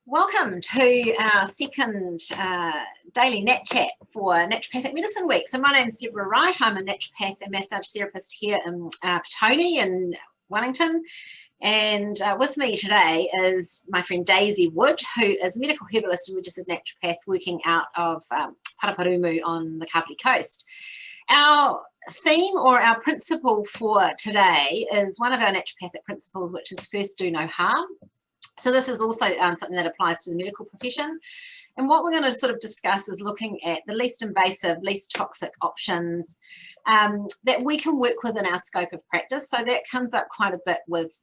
Welcome to our second daily Nat Chat for Naturopathic Medicine Week. So my name is Deborah Wright. I'm a naturopath and massage therapist here in Petone in Wellington. And with me today is my friend Daisy Wood, who is a medical herbalist and registered naturopath working out of Paraparumu on the Kapiti Coast. Our theme or our principle for today is one of our naturopathic principles, which is first do no harm. So this is also something that applies to the medical profession. And what we're going to sort of discuss is looking at the least invasive, least toxic options that we can work with in our scope of practice. So that comes up quite a bit with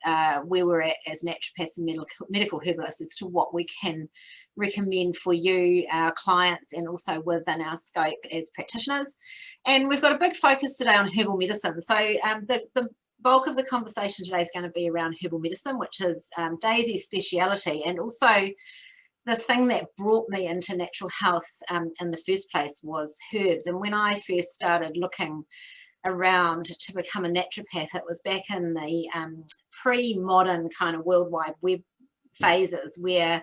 where we're at as naturopaths and medical herbalists as to what we can recommend for you, our clients, and also within our scope as practitioners. And we've got a big focus today on herbal medicine. So the bulk of the conversation today is going to be around herbal medicine, which is Daisy's speciality, and also the thing that brought me into natural health in the first place was herbs. And when I first started looking around to become a naturopath, it was back in the pre-modern kind of World Wide Web phases where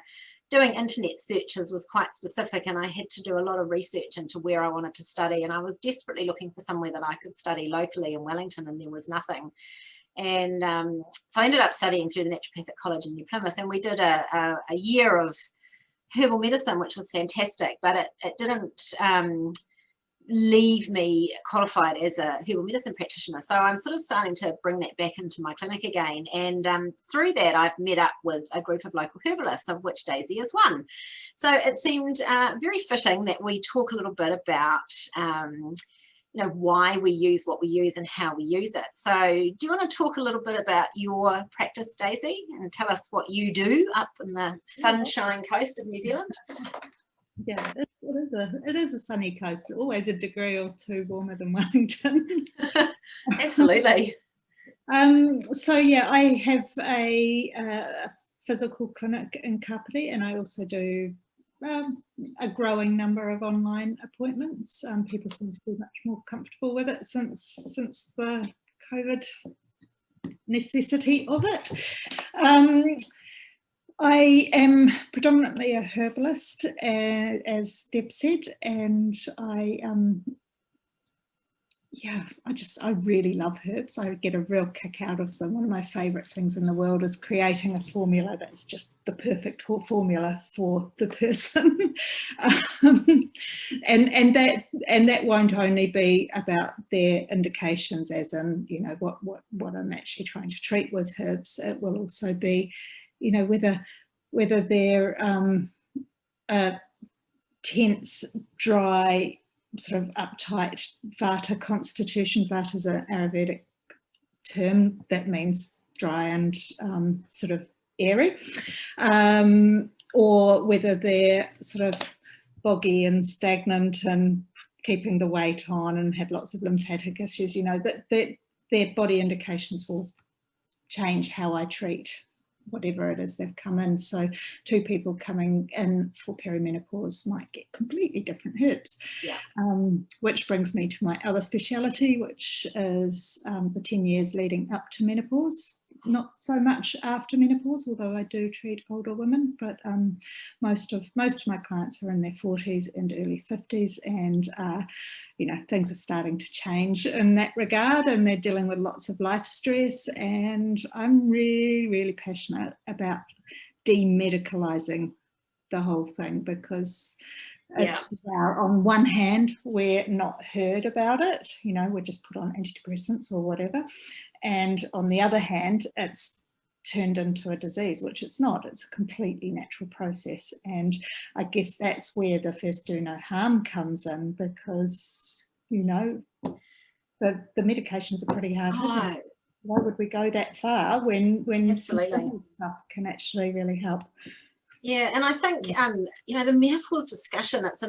doing internet searches was quite specific, and I had to do a lot of research into where I wanted to study, and I was desperately looking for somewhere that I could study locally in Wellington, and there was nothing. And so I ended up studying through the Naturopathic College in New Plymouth, and we did a year of herbal medicine, which was fantastic, but it didn't leave me qualified as a herbal medicine practitioner. So I'm sort of starting to bring that back into my clinic again, and through that I've met up with a group of local herbalists, of which Daisy is one. So it seemed very fitting that we talk a little bit about you know, why we use what we use and how we use it. So do you want to talk a little bit about your practice, Daisy, and tell us what you do up in the sunshine coast of New Zealand? Yeah, it is a sunny coast, always a degree or two warmer than Wellington. Absolutely. So yeah, I have a physical clinic in Kapiti, and I also do a growing number of online appointments. People seem to be much more comfortable with it since the COVID necessity of it. I am predominantly a herbalist, as Deb said, and I really love herbs. I get a real kick out of them. One of my favourite things in the world is creating a formula that's just the perfect formula for the person, and that won't only be about their indications, as in, you know, what I'm actually trying to treat with herbs. It will also be, you know, whether they're tense, dry, sort of uptight vata constitution. Vata is an Ayurvedic term that means dry and sort of airy, or whether they're sort of boggy and stagnant and keeping the weight on and have lots of lymphatic issues. You know, that their body indications will change how I treat whatever it is they've come in. So two people coming in for perimenopause might get completely different herbs. Yeah. Which brings me to my other speciality, which is the 10 years leading up to menopause. Not so much after menopause, although I do treat older women, but most of my clients are in their 40s and early 50s, and you know, things are starting to change in that regard, and they're dealing with lots of life stress, and I'm really, really passionate about demedicalizing the whole thing, because it's on one hand, we're not heard about it, you know, we're just put on antidepressants or whatever, and on the other hand, it's turned into a disease, which it's not. It's a completely natural process, and I guess that's where the first do no harm comes in, because, you know, the medications are pretty hard hitting. Why would we go that far when some simple stuff can actually really help? Yeah, and I think, you know, the menopause discussion, it's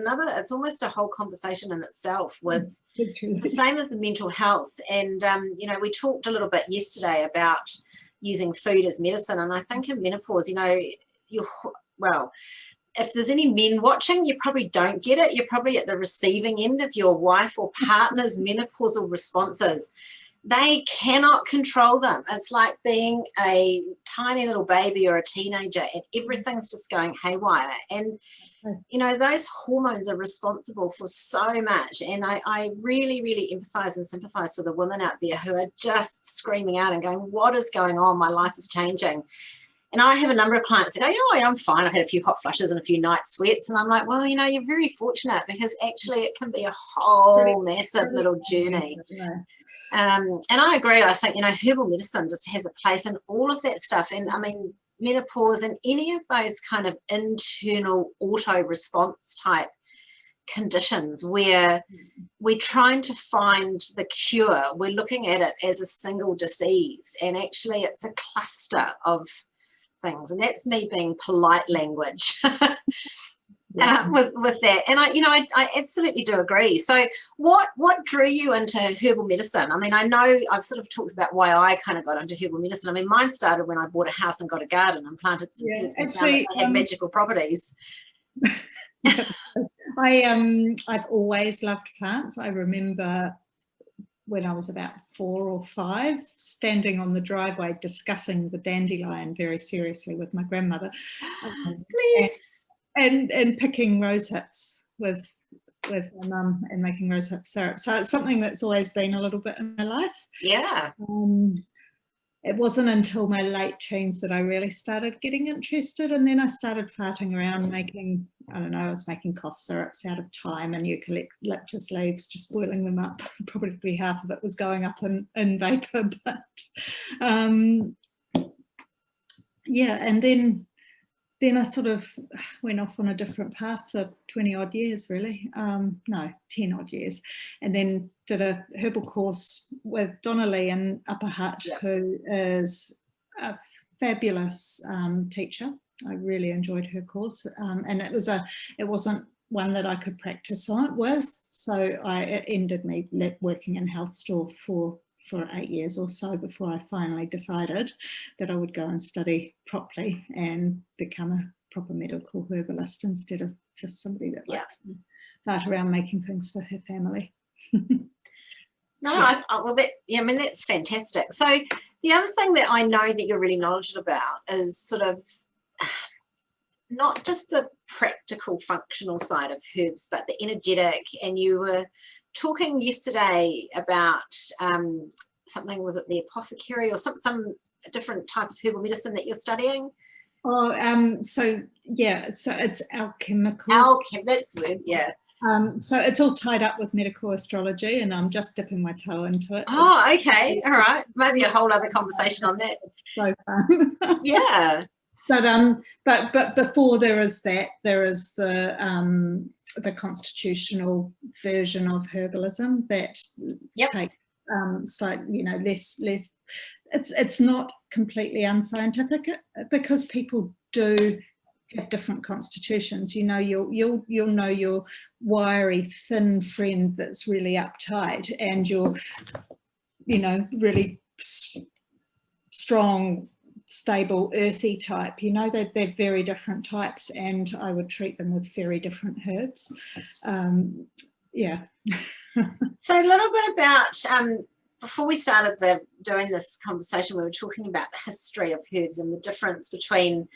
almost a whole conversation in itself. With it's the same as the mental health. And, you know, we talked a little bit yesterday about using food as medicine. And I think in menopause, you know, if there's any men watching, you probably don't get it. You're probably at the receiving end of your wife or partner's menopausal responses. they cannot control them. It's like being a tiny little baby or a teenager, and everything's just going haywire. And, you know, those hormones are responsible for so much. And I really, really empathize and sympathize for the women out there who are just screaming out and going, what is going on? My life is changing. And I have a number of clients that go, you know what, I'm fine. I've had a few hot flushes and a few night sweats. And I'm like, well, you know, you're very fortunate, because actually it can be a whole massive little journey. And I agree. I think, you know, herbal medicine just has a place in all of that stuff. And I mean, menopause and any of those kind of internal auto response type conditions where we're trying to find the cure, we're looking at it as a single disease, and actually it's a cluster of things. And that's me being polite language with that. And I absolutely do agree. So what drew you into herbal medicine? I mean, I know I've sort of talked about why I kind of got into herbal medicine. I mean, mine started when I bought a house and got a garden and planted some herbs and found that they had magical properties. I've always loved plants. I remember when I was about 4 or 5, standing on the driveway discussing the dandelion very seriously with my grandmother. Please. And picking rose hips with my mum and making rose hip syrup. So it's something that's always been a little bit in my life. Yeah. It wasn't until my late teens that I really started getting interested, and then I started farting around making, I don't know, I was making cough syrups out of thyme and eucalyptus leaves, just boiling them up. Probably half of it was going up in vapour, but yeah, and then I sort of went off on a different path for 20 odd years, really. No, 10 odd years. And then did a herbal course with Donnelly in Upper Hutt, who is a fabulous teacher. I really enjoyed her course. And it wasn't one that I could practice on with. So it ended me working in health store for 8 years or so before I finally decided that I would go and study properly and become a proper medical herbalist instead of just somebody that likes to fart around making things for her family. I mean, that's fantastic. So the other thing that I know that you're really knowledgeable about is sort of not just the practical functional side of herbs, but the energetic. And you were talking yesterday about something, was it the apothecary or some different type of herbal medicine that you're studying? So it's alchemical. That's the word, yeah. So it's all tied up with medical astrology, and I'm just dipping my toe into it. Oh, okay, all right. Maybe a whole other conversation on that. So fun. Yeah. But before there is that, there is the constitutional version of herbalism that takes slightly, less. It's not completely unscientific, because people do have different constitutions. You'll know your wiry, thin friend that's really uptight, and your, really strong, stable, earthy type. They're very different types, and I would treat them with very different herbs. So a little bit about, before we started doing this conversation, we were talking about the history of herbs and the difference between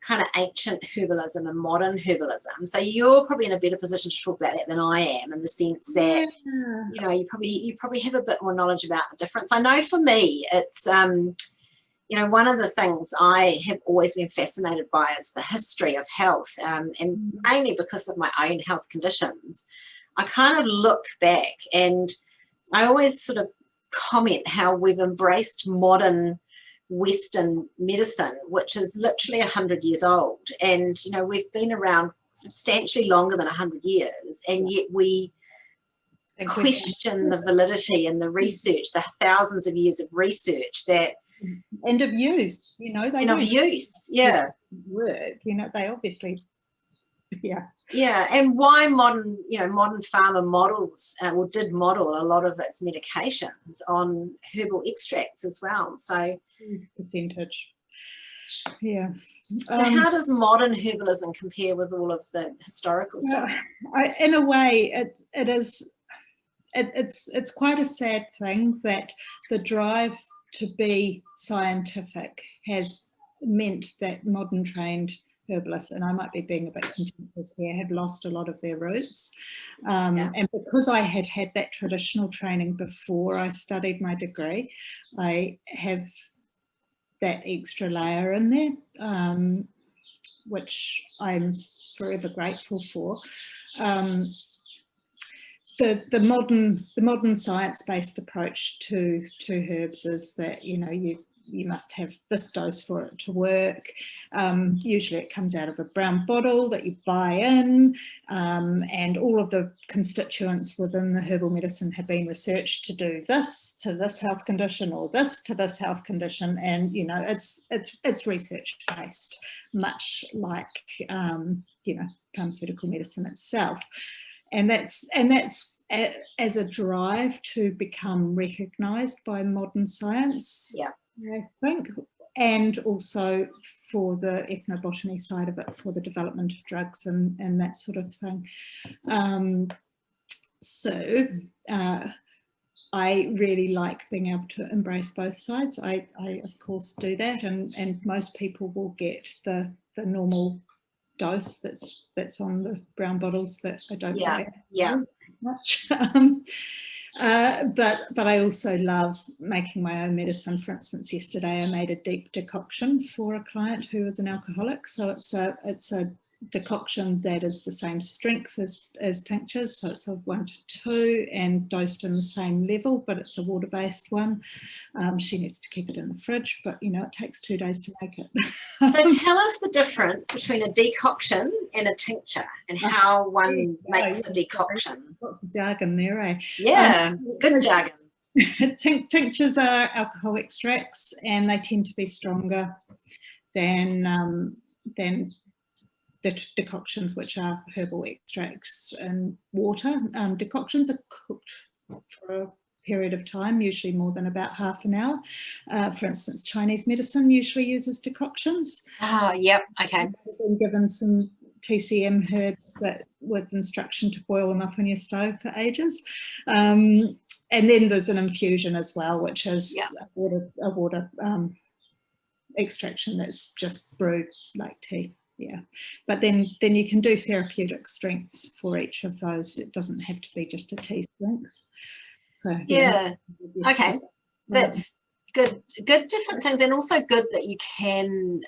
kind of ancient herbalism and modern herbalism. So you're probably in a better position to talk about that than I am, in the sense that you probably have a bit more knowledge about the difference. I know for me, it's one of the things I have always been fascinated by is the history of health, and mainly because of my own health conditions. I kind of look back, and I always sort of comment how we've embraced modern Western medicine, which is literally 100 years old. And, we've been around substantially longer than 100 years, and yet we question the validity and the research, the thousands of years of research that... And of use, work, they obviously... and why modern pharma models did model a lot of its medications on herbal extracts as well. So percentage. So how does modern herbalism compare with all of the historical stuff? In a way, it is. it's quite a sad thing that the drive to be scientific has meant that modern trained herbalists, and I might be being a bit contentious here, have lost a lot of their roots. And because I had that traditional training before I studied my degree, I have that extra layer in there, which I'm forever grateful for. The modern science-based approach to herbs is that, you know, you must have this dose for it to work. Usually it comes out of a brown bottle that you buy in, and all of the constituents within the herbal medicine have been researched to do this to this health condition, or this to this health condition, and you know, it's research based, much like you know, pharmaceutical medicine itself. And that's as a drive to become recognised by modern science, I think, and also for the ethnobotany side of it, for the development of drugs and that sort of thing. So I really like being able to embrace both sides. I of course do that, and most people will get the normal dose that's on the brown bottles that I don't buy much. But I also love making my own medicine. For instance, yesterday I made a deep decoction for a client who is an alcoholic. So it's a decoction that is the same strength as tinctures, so it's a 1 to 2 and dosed in the same level, but it's a water-based one. She needs to keep it in the fridge, but you know, it takes 2 days to make it. So tell us the difference between a decoction and a tincture, and how one makes a decoction. Lots of jargon there, eh? Yeah, good jargon. Tinctures are alcohol extracts, and they tend to be stronger than the decoctions, which are herbal extracts and water. Decoctions are cooked for a period of time, usually more than about half an hour. For instance, Chinese medicine usually uses decoctions. Oh, yep, okay. I've been given some TCM herbs that with instruction to boil them up on your stove for ages. And then there's an infusion as well, which is a water extraction that's just brewed like tea. Yeah, but then you can do therapeutic strengths for each of those. It doesn't have to be just a tea strength. So okay, that's good different things, and also good that you can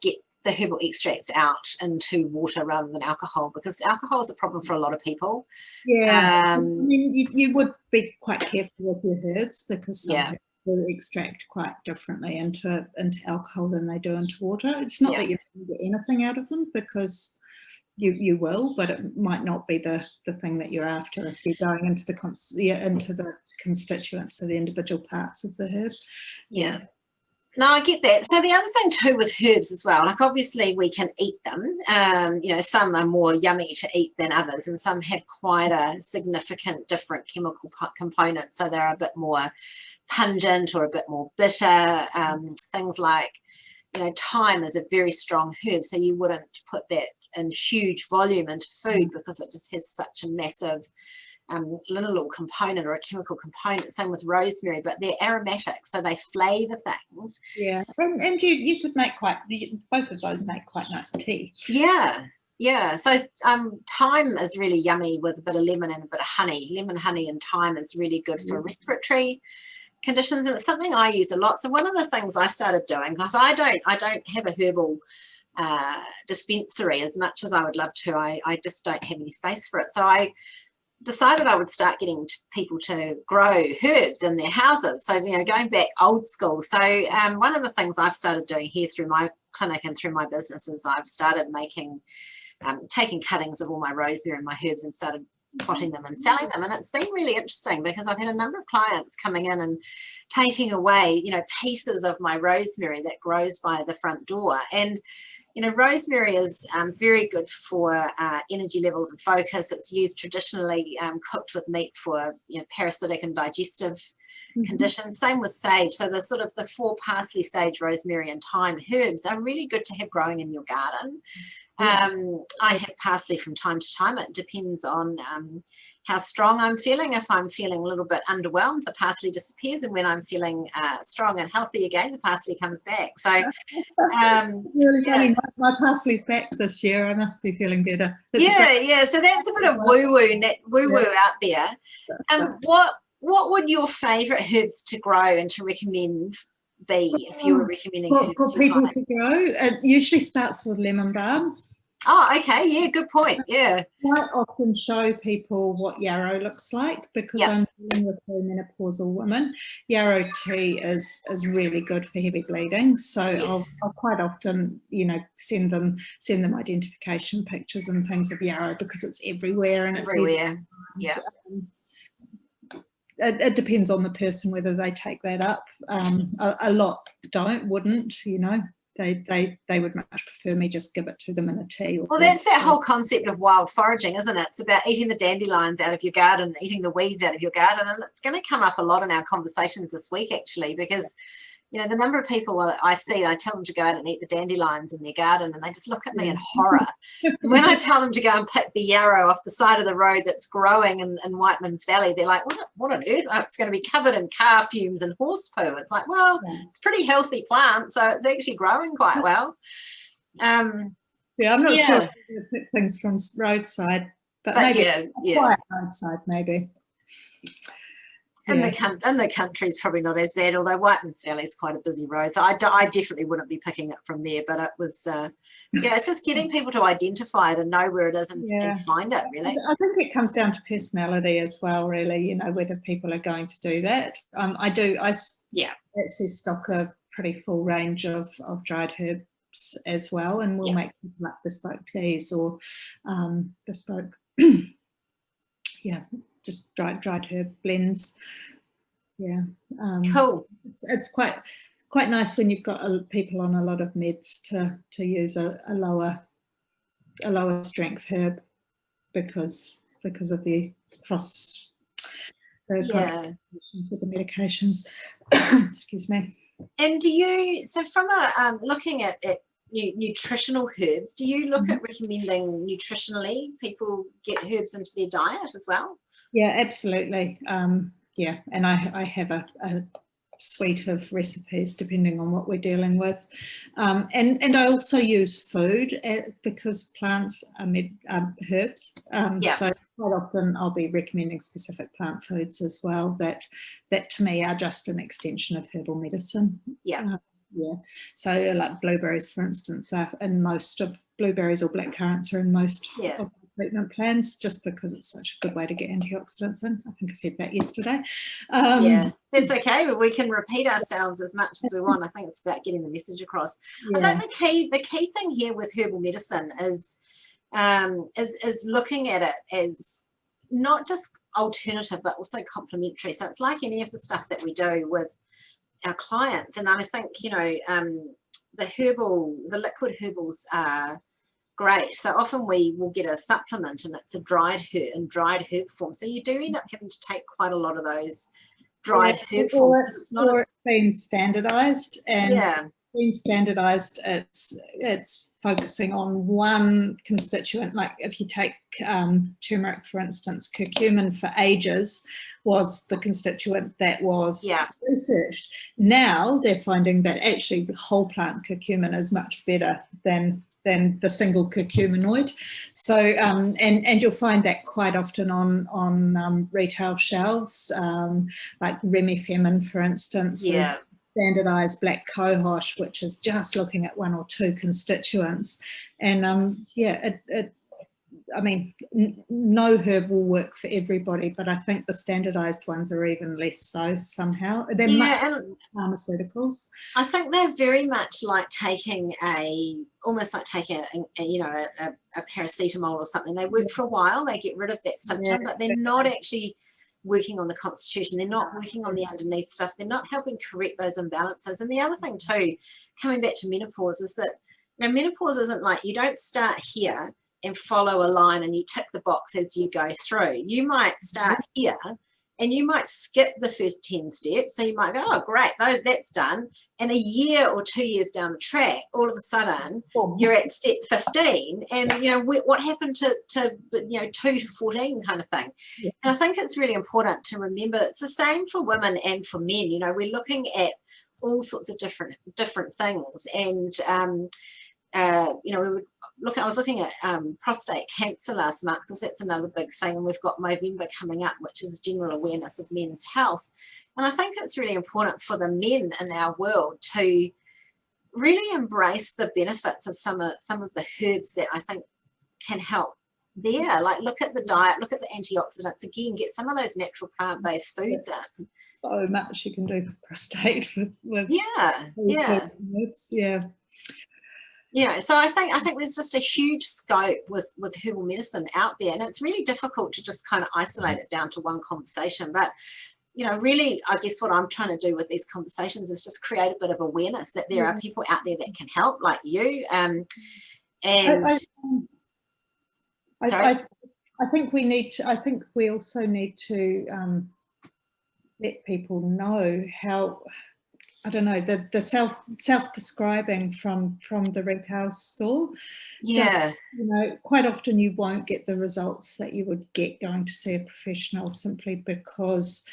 get the herbal extracts out into water rather than alcohol, because alcohol is a problem for a lot of people. I mean, you would be quite careful with your herbs, because some herbs will extract quite differently into alcohol than they do into water. It's not that you don't get anything out of them, because you will, but it might not be the thing that you're after if you're going into the constituents of the individual parts of the herb. Yeah. No, I get that. So the other thing too with herbs as well, like obviously we can eat them. You know, some are more yummy to eat than others, and some have quite a significant different chemical component. So they're a bit more pungent or a bit more bitter. Things like, you know, thyme is a very strong herb, so you wouldn't put that in huge volume into food, because it just has such a massive little component or a chemical component. Same with rosemary, but they're aromatic, so they flavour things. Yeah, and you could make both of those make quite nice tea. Yeah. So thyme is really yummy with a bit of lemon and a bit of honey. Lemon, honey, and thyme is really good for respiratory conditions, and it's something I use a lot. So one of the things I started doing, because I don't have a herbal dispensary as much as I would love to. I just don't have any space for it. So I decided I would start getting people to grow herbs in their houses. So, you know, going back old school. So one of the things I've started doing here through my clinic and through my business is I've started making, taking cuttings of all my rosemary and my herbs and started potting them and selling them. And it's been really interesting, because I've had a number of clients coming in and taking away, you know, pieces of my rosemary that grows by the front door. And you know, rosemary is very good for energy levels and focus. It's used traditionally cooked with meat for, you know, parasitic and digestive conditions. Same with sage. So the sort of the 4 parsley, sage, rosemary and thyme herbs are really good to have growing in your garden. I have parsley from time to time. It depends on how strong I'm feeling. If I'm feeling a little bit underwhelmed, the parsley disappears, and when I'm feeling strong and healthy again, the parsley comes back. So it's really funny. My parsley's back this year. I must be feeling better. Yeah. So that's a bit of woo-woo out there. What would your favourite herbs to grow and to recommend be if you were recommending herbs for people to grow? It usually starts with lemon balm. Oh, okay. Yeah, good point. Yeah. I often show people what yarrow looks like because I'm dealing with menopausal women. Yarrow tea is really good for heavy bleeding. So I'll quite often, send them identification pictures and things of yarrow because it's everywhere and it's everywhere. Yeah. It depends on the person whether they take that up. A lot wouldn't. They would much prefer me just give it to them in a tea. Well, that's that whole concept of wild foraging, isn't it? It's about eating the dandelions out of your garden, eating the weeds out of your garden, and it's going to come up a lot in our conversations this week, actually, because the number of people I see, I tell them to go out and eat the dandelions in their garden, and they just look at me in horror. And when I tell them to go and pick the yarrow off the side of the road that's growing in Whiteman's Valley, they're like, what on earth? Oh, it's going to be covered in car fumes and horse poo. It's like, well, it's a pretty healthy plant, so it's actually growing quite well. I'm not sure if you pick things from roadside, but maybe quiet roadside, maybe. In the country is probably not as bad, although Whiteman's Valley is quite a busy road. So I definitely wouldn't be picking it from there. But it was, it's just getting people to identify it and know where it is and find it, really. I think it comes down to personality as well, really, whether people are going to do that. I actually stock a pretty full range of dried herbs as well, and we'll make people up bespoke teas or bespoke, just dried herb blends. Cool. It's quite nice when you've got people on a lot of meds to use a lower strength herb because of the cross with the medications. Excuse me. And do you, so from looking at nutritional herbs, do you look at recommending nutritionally people get herbs into their diet as well? Yeah, absolutely. And I have a suite of recipes depending on what we're dealing with, and I also use food because plants are herbs. So quite often I'll be recommending specific plant foods as well that to me are just an extension of herbal medicine. So like blueberries, for instance, are in most of blueberries or black currants are in most of treatment plans, just because it's such a good way to get antioxidants in. I think I said that yesterday. That's okay, but we can repeat ourselves as much as we want. I think it's about getting the message across. I think the key thing here with herbal medicine is looking at it as not just alternative but also complementary. So it's like any of the stuff that we do with our clients, and I think the liquid herbals are great. So often we will get a supplement and it's a dried herb form, so you do end up having to take quite a lot of those dried herb forms. It's been standardized, and being standardized, it's focusing on one constituent. Like if you take turmeric, for instance, curcumin for ages was the constituent that was researched. Now they're finding that actually the whole plant curcumin is much better than the single curcuminoid. So and you'll find that quite often on retail shelves, like Remifemin, for instance, is standardized black cohosh, which is just looking at one or two constituents. And I mean, no herb will work for everybody, but I think the standardized ones are even less so somehow. They're much pharmaceuticals. I think they're very much like taking almost like taking a paracetamol or something. They work for a while, they get rid of that symptom, but they're not actually working on the constitution. They're not working on the underneath stuff. They're not helping correct those imbalances. And the other thing too, coming back to menopause, is that menopause isn't like you don't start here and follow a line and you tick the box as you go through. You might start here and you might skip the first 10 steps. So you might go, oh, great, that's done. And a year or 2 years down the track, all of a sudden, you're at step 15. And, what happened to 2 to 14 kind of thing? Yeah. And I think it's really important to remember it's the same for women and for men. We're looking at all sorts of different things. And, I was looking at prostate cancer last month, because that's another big thing, and we've got November coming up, which is general awareness of men's health. And I think it's really important for the men in our world to really embrace the benefits of some of the herbs that I think can help there. Like, look at the diet, look at the antioxidants, again, get some of those natural plant-based foods in. So much you can do for prostate with herbs. So I think there's just a huge scope with herbal medicine out there, and it's really difficult to just kind of isolate it down to one conversation. But really, I guess what I'm trying to do with these conversations is just create a bit of awareness that there are people out there that can help, like you. I think we also need to let people know how, I don't know, the self-prescribing from the retail store. Yeah. Just, quite often you won't get the results that you would get going to see a professional, simply because,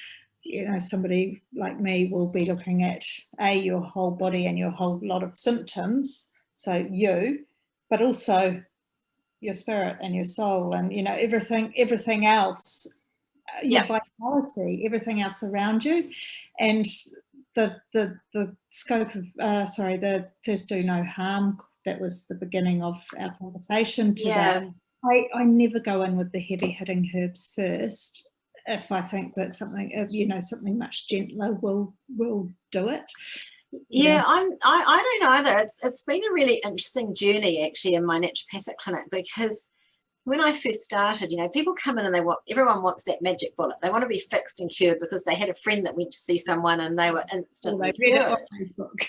somebody like me will be looking at your whole body and your whole lot of symptoms. So but also your spirit and your soul and, everything else, your vitality, everything else around you. And the scope of the first do no harm, that was the beginning of our conversation today. I never go in with the heavy hitting herbs first. If I think that something much gentler will do it. I don't either. It's been a really interesting journey actually in my naturopathic clinic, because when I first started, people come in and everyone wants that magic bullet. They want to be fixed and cured because they had a friend that went to see someone and they were instantly cured. On Facebook.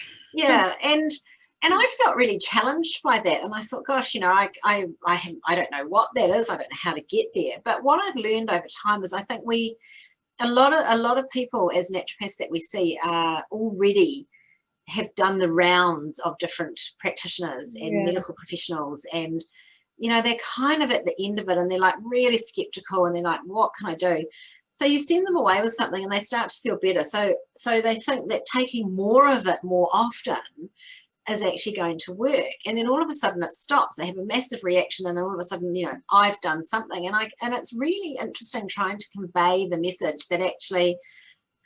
And I felt really challenged by that. And I thought, gosh, I don't know what that is. I don't know how to get there. But what I've learned over time is I think a lot of people as naturopaths that we see are already have done the rounds of different practitioners and medical professionals, and they're kind of at the end of it, and they're like really skeptical, and they're like, what can I do? So you send them away with something and they start to feel better. So they think that taking more of it more often is actually going to work. And then all of a sudden it stops. They have a massive reaction, and all of a sudden, I've done something. And it's really interesting trying to convey the message that actually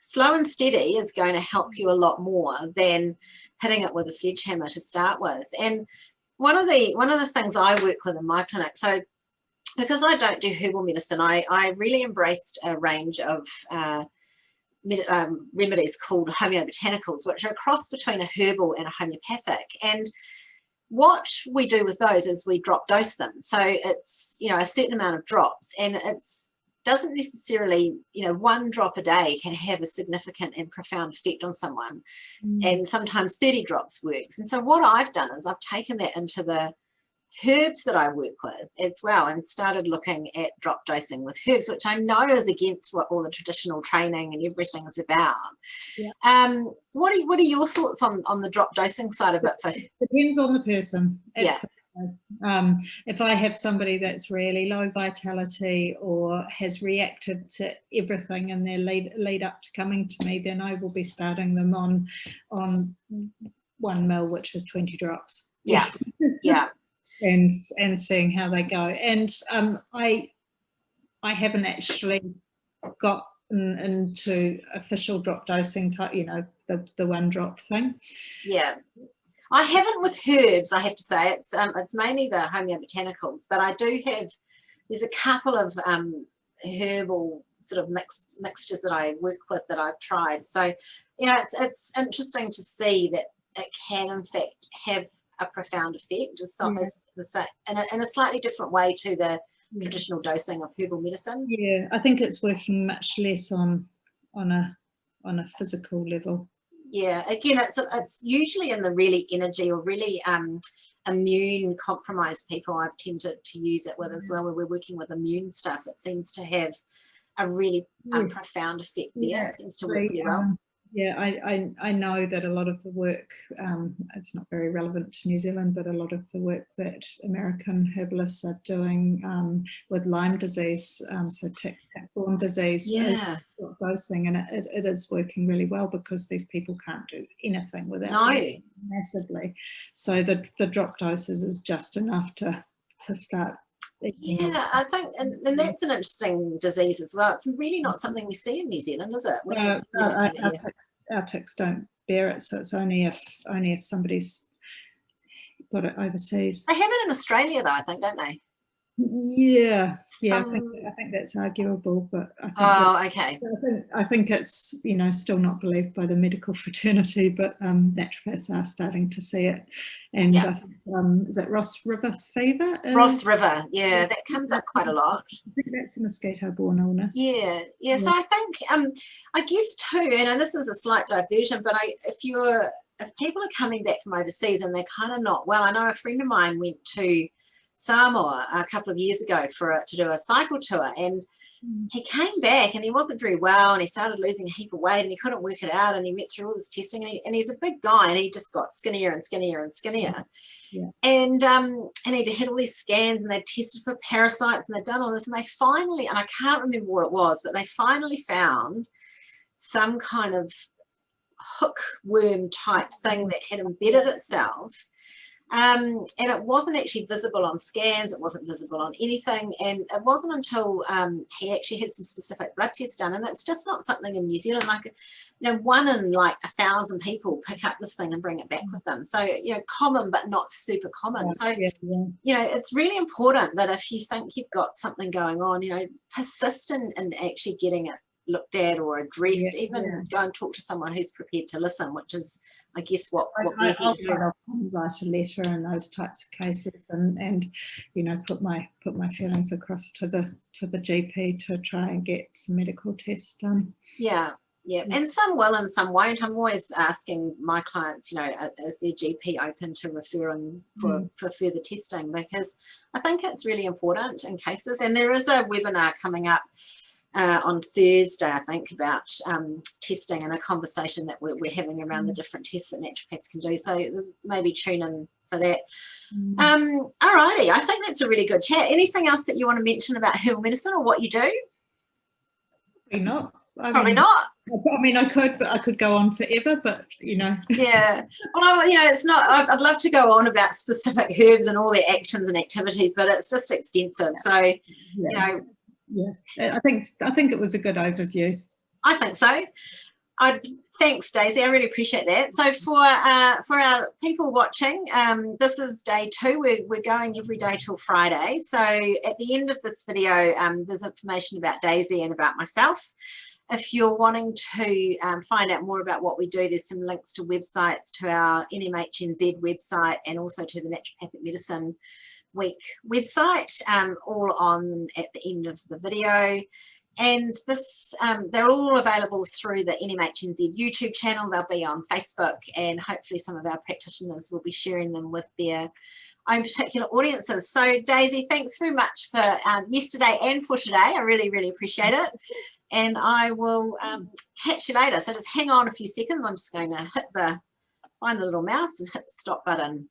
slow and steady is going to help you a lot more than hitting it with a sledgehammer to start with. And one of the things I work with in my clinic, so because I don't do herbal medicine, I really embraced a range of remedies called homeobotanicals, which are a cross between a herbal and a homeopathic. And what we do with those is we drop dose them. So it's, a certain amount of drops, and it's doesn't necessarily, one drop a day can have a significant and profound effect on someone. And sometimes 30 drops works. And so what I've done is I've taken that into the herbs that I work with as well, and started looking at drop dosing with herbs, which I know is against what all the traditional training and everything is about. What are your thoughts on the drop dosing side of it? Depends on the person. Absolutely. If I have somebody that's really low vitality or has reacted to everything in their lead up to coming to me, then I will be starting them on 1 ml, which is 20 drops. And seeing how they go. And I haven't actually gotten into official drop dosing type, the 1 drop thing. I haven't with herbs, I have to say. It's mainly the homeobotanicals, but I do have, there's a couple of herbal sort of mixtures that I work with that I've tried. So, it's interesting to see that it can in fact have a profound effect, in a slightly different way to the traditional dosing of herbal medicine. I think it's working much less on a physical level. Again, it's usually in the really energy or really immune compromised people I've tended to use it with as well. Where we're working with immune stuff, it seems to have a really Yes. profound effect there. Yeah, It seems to work really well. Yeah, I know that a lot of the work, it's not very relevant to New Zealand, but a lot of the work that American herbalists are doing with Lyme disease, so tick-borne disease, Yeah. dosing, and it is working really well because these people can't do anything without No. massively. So the drop doses is just enough to start. Yeah, I think, and that's an interesting disease as well. It's really not something we see in New Zealand, is it? Our ticks don't bear it, so it's only if somebody's got it overseas. They have it in Australia, though, I think, don't they? Yeah, I think that's arguable, but I think it's still not believed by the medical fraternity, but naturopaths are starting to see it, and I think, is it Ross River fever? Ross River, yeah, that comes up quite a lot. I think that's a mosquito-borne illness. Yeah. So I think, I guess too, this is a slight diversion, but if people are coming back from overseas and they're kind of not well, I know a friend of mine went to Samoa a couple of years ago to do a cycle tour, and he came back and he wasn't very well, and he started losing a heap of weight and he couldn't work it out, and he went through all this testing, and he's a big guy, and he just got skinnier and skinnier and skinnier. And he had all these scans, and they tested for parasites, and they'd done all this, and they finally, and I can't remember what it was, but they finally found some kind of hookworm type thing that had embedded itself. And it wasn't actually visible on scans, it wasn't visible on anything, and it wasn't until he actually had some specific blood tests done, and it's just not something in New Zealand, like, 1 in like 1,000 people pick up this thing and bring it back with them. So, common, but not super common. So, it's really important that if you think you've got something going on, persist in actually getting it looked at or addressed, go and talk to someone who's prepared to listen, which is, I guess, what we're here to do. I'll write a letter in those types of cases, and put my feelings across to the GP to try and get some medical tests done. Yeah, and some will and some won't. I'm always asking my clients, is their GP open to referring for further testing, because I think it's really important in cases. And there is a webinar coming up on Thursday, I think, about testing, and a conversation that we're having around the different tests that naturopaths can do. So maybe tune in for that. All righty, I think that's a really good chat. Anything else that you want to mention about herbal medicine or what you do? Probably not. Probably not. I mean, I could go on forever, but Yeah. Well, it's not. I'd love to go on about specific herbs and all their actions and activities, but it's just extensive. So, I think it was a good overview. I think so. Thanks, Daisy. I really appreciate that. So for our people watching, this is day 2. We're going every day till Friday. So at the end of this video, there's information about Daisy and about myself. If you're wanting to find out more about what we do, there's some links to websites, to our NMHNZ website, and also to the Naturopathic Medicine Week website, all on at the end of the video. And this they're all available through the NMHNZ YouTube channel. They'll be on Facebook, and hopefully some of our practitioners will be sharing them with their own particular audiences. So Daisy, thanks very much for yesterday and for today. I really, really appreciate it. And I will catch you later. So just hang on a few seconds. I'm just going to find the little mouse and hit the stop button.